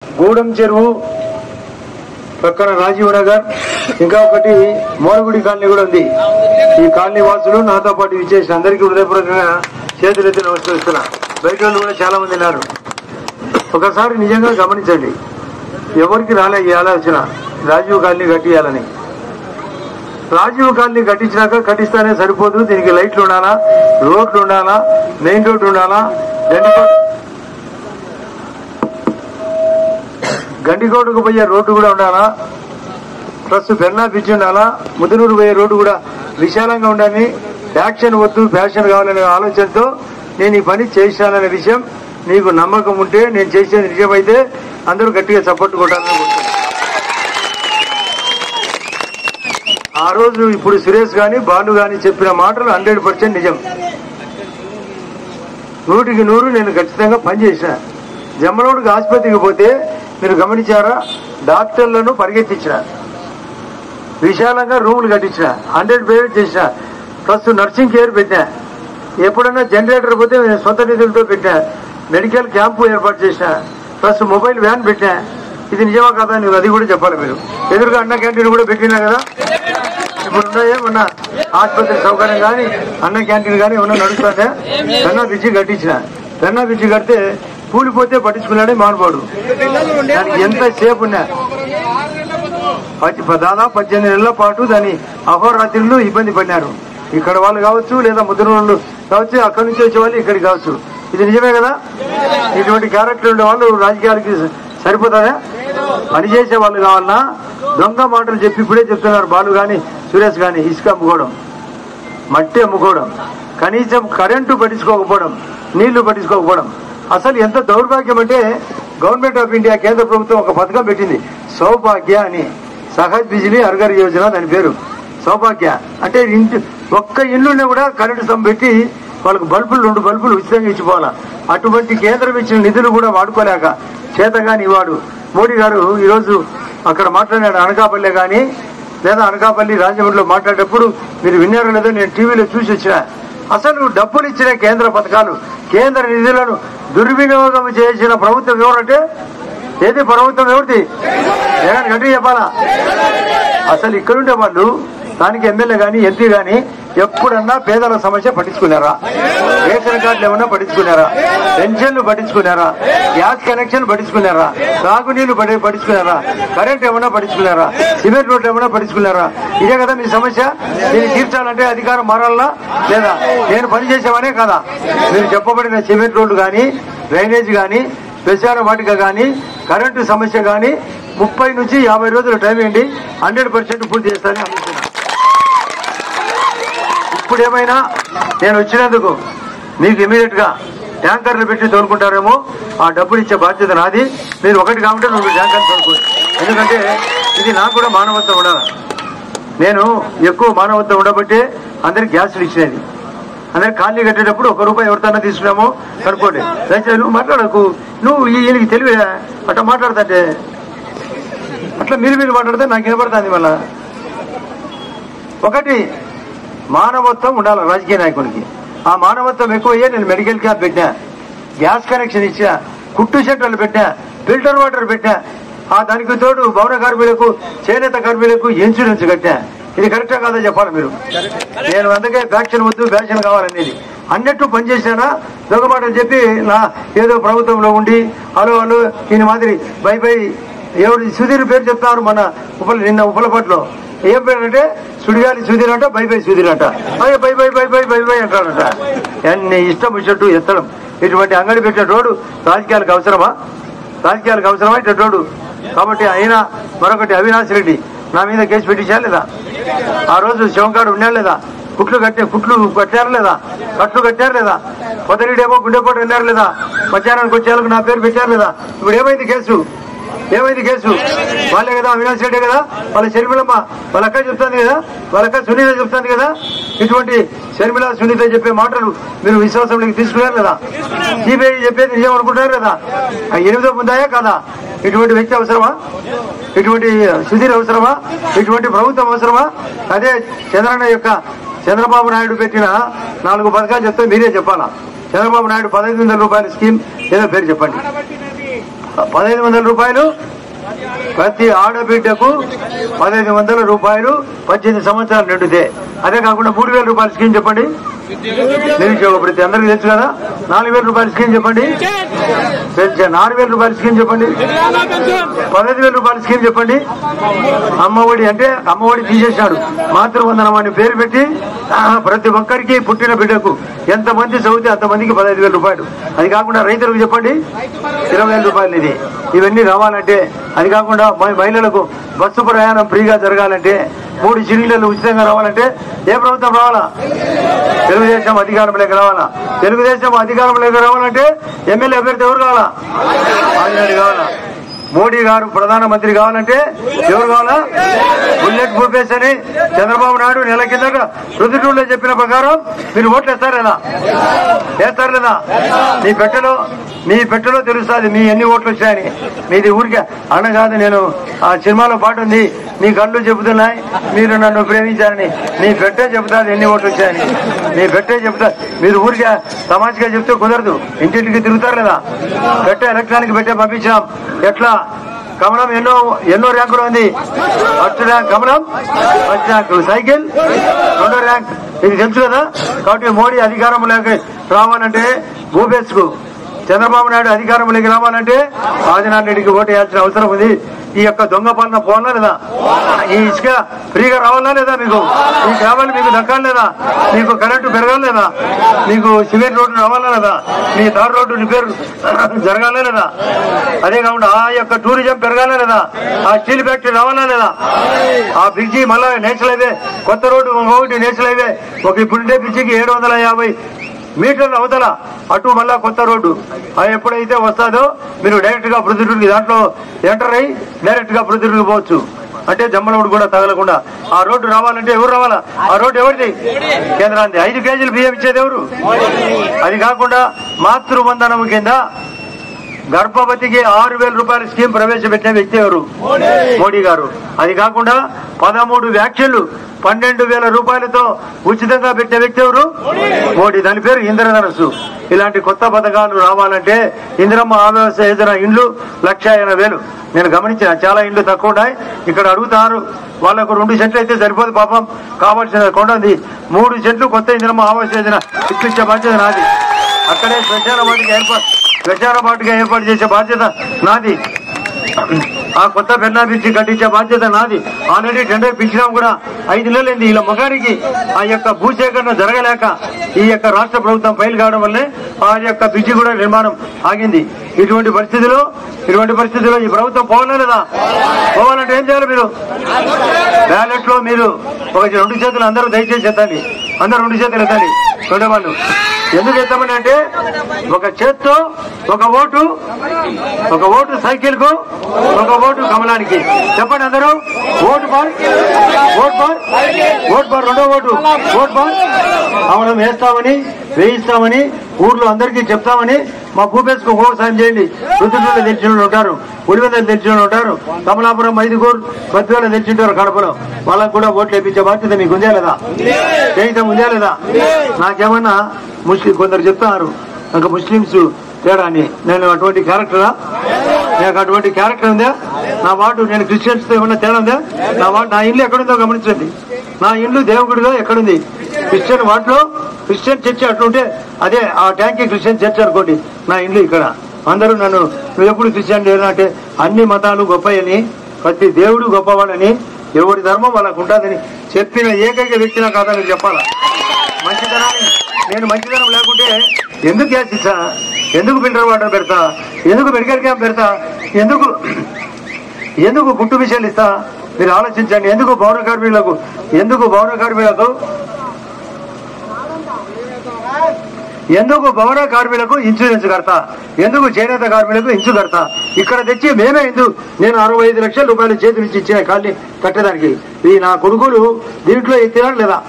గూడెం చెరువు పక్కన రాజీవ్ నగర్, ఇంకా ఒకటి మోరగుడి కాలనీ కూడా ఉంది. ఈ కాలనీ వాసులు నాతో పాటు విచ్చేసిన అందరికీ హృదయపూర్వకంగా చేతులెత్తి నమస్కరిస్తున్నా. బయట వాళ్ళు కూడా చాలా మంది ఉన్నారు. ఒకసారి నిజంగా గమనించండి, ఎవరికి రాలే ఈ ఆలోచన రాజీవ్ కాలనీ కట్టియాలని. రాజీవ్ కాలనీ కట్టించినాక కట్టిస్తానే సరిపోదు, దీనికి లైట్లు ఉండాలా, రోడ్లు ఉండాలా, మెయిన్ రోడ్డు ఉండాలా, గండికోటకు పోయే రోడ్డు కూడా ఉండాలా, ప్లస్ బెన్నా బ్రిడ్జ్ ఉండాలా, ముదునూరు పోయే రోడ్డు కూడా విశాలంగా ఉండాలని, యాక్షన్ వద్దు ఫ్యాషన్ కావాలనే ఆలోచనతో నేను ఈ పని చేశాననే విషయం నీకు నమ్మకం ఉంటే, నేను చేసేది నిజమైతే అందరూ గట్టిగా సపోర్ట్ కొట్టాలని కోరుతున్నాను. ఆ రోజు ఇప్పుడు సురేష్ గాని బాలు గాని చెప్పిన మాటలు 100% నిజం. 100కి 100 నేను ఖచ్చితంగా పనిచేసిన. జమ్మలోడికి ఆసుపత్రికి పోతే మీరు గమనించారా, డాక్టర్లను పరిగెత్తించిన, విశాలంగా రూములు కట్టించిన, 100 బెడ్ చేసిన, ప్లస్ నర్సింగ్ కేర్ పెట్టినా, ఎప్పుడన్నా జనరేటర్ పోతే సొంత నిధులతో పెట్టినా, మెడికల్ క్యాంపు ఏర్పాటు చేసిన, ప్లస్ మొబైల్ వ్యాన్ పెట్టినా. ఇది నిజమా కదా? నువ్వు అది కూడా చెప్పాలి. మీరు ఎదురుగా అన్న క్యాంటీన్ కూడా పెట్టినా కదా. ఇప్పుడు ఉన్నాయే ఉన్న ఆసుపత్రి సౌకర్యం కానీ అన్న క్యాంటీన్ కానీ ఏమన్నా నడుస్తుందే. పెన్నా బ్రిడ్జి కట్టించిన, పెన్నా బ్రిడ్జి కడితే కూలిపోతే పట్టించుకున్నాడే మానవాడు. దానికి ఎంత సేపు ఉన్నా దాదాపు 18 నెలల పాటు దాని అహోరాత్రులు ఇబ్బంది పడినారు. ఇక్కడ వాళ్ళు కావచ్చు, లేదా ముద్ర వాళ్ళు కావచ్చు, అక్కడి నుంచి వచ్చే వాళ్ళు ఇక్కడికి కావచ్చు. ఇది నిజమే కదా? ఇటువంటి క్యారెక్టర్ ఉండే వాళ్ళు రాజకీయాలకి సరిపోతారా? పనిచేసే వాళ్ళు కావాలన్నా దొంగ మాటలు చెప్పి ఇప్పుడే చెప్తున్నారు బాలు గాని సురేష్ గాని. ఇసుక అమ్ముకోవడం, మట్టి అమ్ముకోవడం, కనీసం కరెంటు పట్టించుకోకపోవడం, నీళ్లు పట్టించుకోకపోవడం. అసలు ఎంత దౌర్భాగ్యం అంటే, గవర్నమెంట్ ఆఫ్ ఇండియా కేంద్ర ప్రభుత్వం ఒక పథకం పెట్టింది, సౌభాగ్య అని. సహజ్ బిజిలీ హర్ యోజన దాని పేరు. సౌభాగ్య అంటే ఒక్క ఇల్లునే కూడా కరెంటు స్తంభం పెట్టి వాళ్ళకు బల్బులు 2 బల్బులు ఉచితంగా ఇచ్చిపోవాలా. అటువంటి కేంద్రం ఇచ్చిన నిధులు కూడా వాడుకోలేక చేతగాని వాడు మోడీ గారు ఈరోజు అక్కడ మాట్లాడాడు. అనకాపల్లి కానీ లేదా అనకాపల్లి రాజమండ్రిలో మాట్లాడేటప్పుడు మీరు విన్నారో లేదో నేను టీవీలో చూసి వచ్చిన. అసలు డబ్బులు ఇచ్చిన కేంద్ర పథకాలు, కేంద్ర నిధులను దుర్వినియోగం చేసిన ప్రభుత్వం ఎవరంటే ఏది? ప్రభుత్వం ఎవరిది? జగన్ గట్టి చెప్పాలా? అసలు ఇక్కడుండే వాళ్ళు స్థానిక ఎమ్మెల్యే గాని ఎంపీ గాని ఎప్పుడన్నా పేదల సమస్య పట్టించుకున్నారా? రేషన్ కార్డులు ఏమన్నా పట్టించుకున్నారా? పెన్షన్లు పట్టించుకున్నారా? గ్యాస్ కనెక్షన్ పట్టించుకున్నారా? తాగునీళ్లు పట్టించుకున్నారా? కరెంట్ ఏమన్నా పట్టించుకున్నారా? సిమెంట్ రోడ్లు ఏమన్నా పట్టించుకున్నారా? ఇదే కదా మీ సమస్య. దీన్ని తీర్చాలంటే అధికారం మారాలా లేదా? నేను పనిచేసేవానే కదా. మీరు చెప్పబడిన సిమెంట్ రోడ్లు కానీ, డ్రైనేజ్ కానీ, శ్మశాన వాటిక కానీ, కరెంటు సమస్య కానీ 30 నుంచి 50 రోజులు టైం ఇవ్వండి, 100% పూర్తి చేస్తానని అనుకుంటున్నాను. ఇప్పుడు ఏమైనా నేను వచ్చినందుకు మీకు ఇమీడియట్ గా ట్యాంకర్లు పెట్టి తోలుకుంటారేమో, ఆ డబ్బులు ఇచ్చే బాధ్యత నాది. మీరు ఒకటి కాకుంటే 2 ట్యాంకర్లు తోలుకోండి. ఎందుకంటే ఇది నాకు కూడా మానవత్వం ఉండాలి. నేను ఎక్కువ మానవత్వం ఉండబట్టే అందరికి గ్యాసులు ఇచ్చినది. అందరికి ఖాళీ కట్టేటప్పుడు ₹1 ఎవరితోనా తీసుకున్నామో కనుక్కోండి. దయచేసి నువ్వు మాట్లాడకు, నువ్వు ఈయనకి తెలివి అట్లా మాట్లాడుతుంటే, అట్లా మీరు మాట్లాడితే నాకు వినపడుతుంది. మళ్ళా ఒకటి మానవత్వం ఉండాలి రాజకీయ నాయకుడికి. ఆ మానవత్వం ఎక్కువయ్యే నేను మెడికల్ క్యాంప్ పెట్టినా, గ్యాస్ కనెక్షన్ ఇచ్చా, కుట్టు సెంటర్లు పెట్టినా, ఫిల్టర్ వాటర్ పెట్టినా. ఆ దానికి తోడు భవన కార్మికులకు, చేనేత కార్మికులకు ఇన్సూరెన్స్ కట్టా. ఇది కరెక్టా కాదా చెప్పాలి మీరు. నేను అందుకే ఫ్యాక్షన్ వద్దు ఫ్యాషన్ కావాలనేది అన్నట్టు పనిచేసినా. దొంగ మాటలు చెప్పి నా ఏదో ప్రభుత్వంలో ఉండి హలో ఈయన మాదిరి బై ఎవరు సుధీర్ పేరు చెప్తారు మన నిన్న ఉపలపట్లో. ఏం పేరు అంటే సుడిగాలి సుధీర్ అంట, బై సుధీర్ అంట, బై అంటాడంట. అన్ని ఇష్టం వచ్చినట్టు ఎత్తడం. ఇటువంటి అంగడి పెట్టిన రోడ్డు రాజకీయాలకు అవసరమా? ఇటు రోడ్డు. కాబట్టి అయినా మరొకటి, అవినాష్ రెడ్డి నా మీద కేసు పెట్టించారు లేదా? ఆ రోజు శివంకాడు ఉన్నాడు లేదా? కుట్లు కట్టారు లేదా? కట్లు కట్టారు లేదా? పొదరిడేమో గుండెపోటు విన్నారు లేదా? మధ్యాహ్నానికి వచ్చేందుకు నా పేరు పెట్టారు లేదా? ఇప్పుడు ఏమైంది కేసు? వాళ్ళే కదా, అవినాష్ రెడ్డి కదా, వాళ్ళ షర్మిలమ్మ వాళ్ళ అక్క చెప్తాను కదా, వాళ్ళ అక్క సునీత చెప్తాను కదా. ఇటువంటి షర్మిల సునీత చెప్పే మాటలు మీరు విశ్వాసంలోకి తీసుకున్నారు లేదా? సిబిఐ చెప్పేది నిజం అనుకుంటారు కదా? 8వ ముందాయా కదా? ఇటువంటి వ్యక్తి అవసరమా? ఇటువంటి సుధీర్ అవసరమా? ఇటువంటి ప్రభుత్వం అవసరమా? అదే చంద్రబాబు నాయుడు పెట్టిన 4 పథకాలు చెప్తే మీరే చెప్పాలా. చంద్రబాబు నాయుడు 1500 రూపాయల స్కీమ్ ఏదో పేరు చెప్పండి. 1500 రూపాయలు ప్రతి ఆడబిడ్డకు 1500 రూపాయలు 18 సంవత్సరాలు నిండితే. అదే కాకుండా 3000 రూపాయల స్కీమ్ చెప్పండి. నిరుద్యోగ ప్రతి అందరికీ తెలుసు కదా. 4000 రూపాయల స్కీమ్ చెప్పండి. 4000 రూపాయల స్కీమ్ చెప్పండి. 15000 రూపాయల స్కీమ్ చెప్పండి. అమ్మఒడి అంటే అమ్మఒడి తీసేశాడు. మాతృవందనం అని పేరు పెట్టి ప్రతి ఒక్కరికి పుట్టిన బిడ్డకు ఎంతమంది చదివితే అంతమందికి 15000 రూపాయలు. అది కాకుండా రైతులకు చెప్పండి 20000 రూపాయలు. ఇది ఇవన్నీ రావాలంటే, అది కాకుండా మహిళలకు బస్సు ప్రయాణం ఫ్రీగా జరగాలంటే, 3 సిలిండర్లు ఉచితంగా రావాలంటే ఏ ప్రభుత్వం రావాలా? తెలుగుదేశం అధికారంలోకి రావాలా? తెలుగుదేశం అధికారంలోకి రావాలంటే ఎమ్మెల్యే అభ్యర్థి ఎవరు కావాలా? ఆంజనేయుడు కావాలా? మోడీ గారు ప్రధానమంత్రి కావాలంటే ఎవరు కావాలా? బుల్లెట్ భూపేశ్ అని చంద్రబాబు నాయుడు నెల కిందట రుద్దుటూరులో చెప్పిన ప్రకారం మీరు ఓట్లు వేస్తారు లేదా? వేస్తారు లేదా? మీ పెట్టెలో తెలుస్తుంది మీ ఎన్ని ఓట్లు వచ్చాయని. మీది ఊరికే అన్న కాదు. నేను ఆ సినిమాలో పాట ఉంది, మీ కళ్ళు చెబుతున్నాయి మీరు నన్ను ప్రేమించారని. మీ పెట్టే చెబుతాది ఎన్ని ఓట్లు వచ్చాయని. మీ పెట్టే చెబుతా. మీరు ఊరికే తమాషగా చెప్తే కుదరదు. ఇంటింటికి తిరుగుతారు లేదా? పెట్టే ఎలక్ట్రానిక్ పెట్టే పంపించాం. ఎట్లా? కమలం ఎన్నో ర్యాంకులు ఉంది. ఫస్ట్ ర్యాంక్ కమలం, ఫస్ట్ ర్యాంక్ సైకిల్, 2వ ర్యాంక్. ఇది తెలుసు కదా. కాబట్టి మోడీ అధికారంలోకి రావాలంటే భూపేశ్ కు, చంద్రబాబు నాయుడు అధికారంలోకి రావాలంటే ఆదినారాయణ రెడ్డికి ఓటు వేయాల్సిన అవసరం ఉంది. ఈ యొక్క దొంగ పాలన పోవాలా లేదా? ఈ ఇసుక ఫ్రీగా రావాలా లేదా? మీకు ఈ గ్రామాలు మీకు దక్కాలి లేదా? మీకు కరెంటు పెరగాలి లేదా? మీకు సిమెంట్ రోడ్డు రావాలా లేదా? మీ తార్ రోడ్డు రిపేర్ జరగాలా లేదా? అదే కాకుండా ఆ యొక్క టూరిజం పెరగాలా లేదా? ఆ స్టీల్ ఫ్యాక్టరీ రావాలా లేదా? ఆ బ్రిడ్జి మళ్ళా నేషనల్ హైవే, కొత్త రోడ్డు ఒకటి నేషనల్ హైవే, ఒక ఇప్పుడుండే బ్రిడ్జికి 750 మీటర్ల అవతల అటు మళ్ళా కొత్త రోడ్డు. అది ఎప్పుడైతే వస్తుందో మీరు డైరెక్ట్ గా ప్రొద్దుటూరుకి దాంట్లో ఎంటర్ అయ్యి డైరెక్ట్ గా ప్రొద్దుటూరుకి పోవచ్చు. అంటే జమ్మలమూడు కూడా తగలకుండా ఆ రోడ్డు రావాలంటే ఎవరు రావాలా? ఆ రోడ్డు ఎవరిది? కేంద్రానికి. 5 కేజీలు బియ్యం ఇచ్చేది ఎవరు? అది కాకుండా మాతృవందనం కింద గర్భవతికి 6000 రూపాయల స్కీమ్ ప్రవేశపెట్టిన వ్యక్తి ఎవరు? మోడీ గారు. అది కాకుండా 13 వ్యాక్సిన్లు 12,000 రూపాయలతో ఉచితంగా పెట్టే వ్యక్తి ఎవరు? మోడీ. దాని పేరు ఇంద్రధనస్సు. ఇలాంటి కొత్త పథకాలు రావాలంటే ఇందిరమ్మ ఆవాస్ యోజన ఇండ్లు 1,80,000. నేను గమనించిన చాలా ఇండ్లు తక్కువ ఉన్నాయి. ఇక్కడ అడుగుతారు వాళ్ళకు 2 సెంట్లు అయితే సరిపోదు పాపం, కావాల్సిన కొండ ఉంది. 3 సెంట్లు కొత్త ఇందిరమ్మ ఆవాస్ యోజన ఇప్పించే బాధ్యత నాది. అక్కడే శ్మశాన బాటుగా ఏర్పాటు చేసే బాధ్యత నాది. ఆ కొత్త పెన్నా బ్రిడ్జి కట్టించే బాధ్యత నాది. ఆల్రెడీ టెండర్ పిలిచినాం కూడా 5 నెలలైంది. ఇలా మొగానికి ఆ యొక్క భూసేకరణ జరగలేక ఈ యొక్క రాష్ట్ర ప్రభుత్వం ఫైల్ కావడం వల్లే ఆ యొక్క బ్రిడ్జి కూడా నిర్మాణం ఆగింది. ఇటువంటి పరిస్థితిలో ఈ ప్రభుత్వం పోవాలా లేదా? పోవాలంటే ఏం చేయాలి? మీరు బ్యాలెట్ లో మీరు ఒక 2 చేతులు అందరూ దయచేసి ఎత్తండి. అందరూ 2 చేతులు ఎత్తండి. చూడేవాళ్ళు ఎందుకు ఎత్తామని అంటే ఒక చేత్తో ఒక ఓటు సైకిల్ కు, ఒక ఓటు కమలానికి. చెప్పండి అందరూ. ఓటు బార్ 2వ ఓటు బార్ కమలం వేయిస్తామని ఊర్లో అందరికీ చెప్తామని మా భూపేశ్ కు సాయం చేయండి. రుద్దుటూరులో తెలిసిన వాళ్ళు ఉంటారు, ఉడివెందలు తెలిసిన వాళ్ళు ఉంటారు, కమలాపురం, మైదుగూరు, బద్వేలో తెలిసింటారు, కడపలో. వాళ్ళకు కూడా ఓట్లు వేయించే బాధ్యత మీకు ఉందా లేదా? చేయితే ఉందా లేదా? నాకేమన్నా కొందరు చెప్తున్నారు ఇంకా ముస్లింస్ తేడా అని. నేను అటువంటి క్యారెక్టరా? నాకు అటువంటి క్యారెక్టర్ ఉందా? నా వార్డు నేను క్రిస్టియన్స్ తో ఏమన్నా తేడా ఉందా? నా ఇల్లు ఎక్కడుందో గమనించండి. నా ఇల్లు దేవుడిలో ఎక్కడుంది? క్రిస్టియన్ వార్డులో క్రిస్టియన్ చర్చ్ అట్లుంటే అదే ఆ ట్యాంక్ క్రిస్టియన్ చర్చ్ అనుకోండి. నా ఇల్లు ఇక్కడ. అందరూ నన్ను నువ్వు ఎప్పుడు క్రిస్టియన్ లేదా అంటే అన్ని మతాలు గొప్పయని, ప్రతి దేవుడు గొప్పవాడని, ఎవరి ధర్మం వాళ్ళకు ఉంటుందని చెప్పిన ఏకైక వ్యక్తి నాకు కాదని చెప్పాలా? నేను మంచితనం లేకుంటే ఎందుకు గ్యాస్ ఇచ్చా? ఎందుకు ఫిల్టర్ వాటర్ పెడతా? ఎందుకు మెడికల్ క్యాంప్ పెడతా? ఎందుకు గుట్టు విషయాలు ఇస్తా? మీరు ఆలోచించండి. ఎందుకు భవన కార్మికులకు ఇన్సూరెన్స్ కడతా? ఎందుకు చేనేత కార్మికులకు ఇన్సూ కడతా? ఇక్కడ తెచ్చి మేమే నేను 65 లక్షల రూపాయలు చేతులు ఇచ్చిన ఖాళీ కట్టడానికి. ఈ నా కొడుకులు దీంట్లో ఎత్తినాడు లేదా?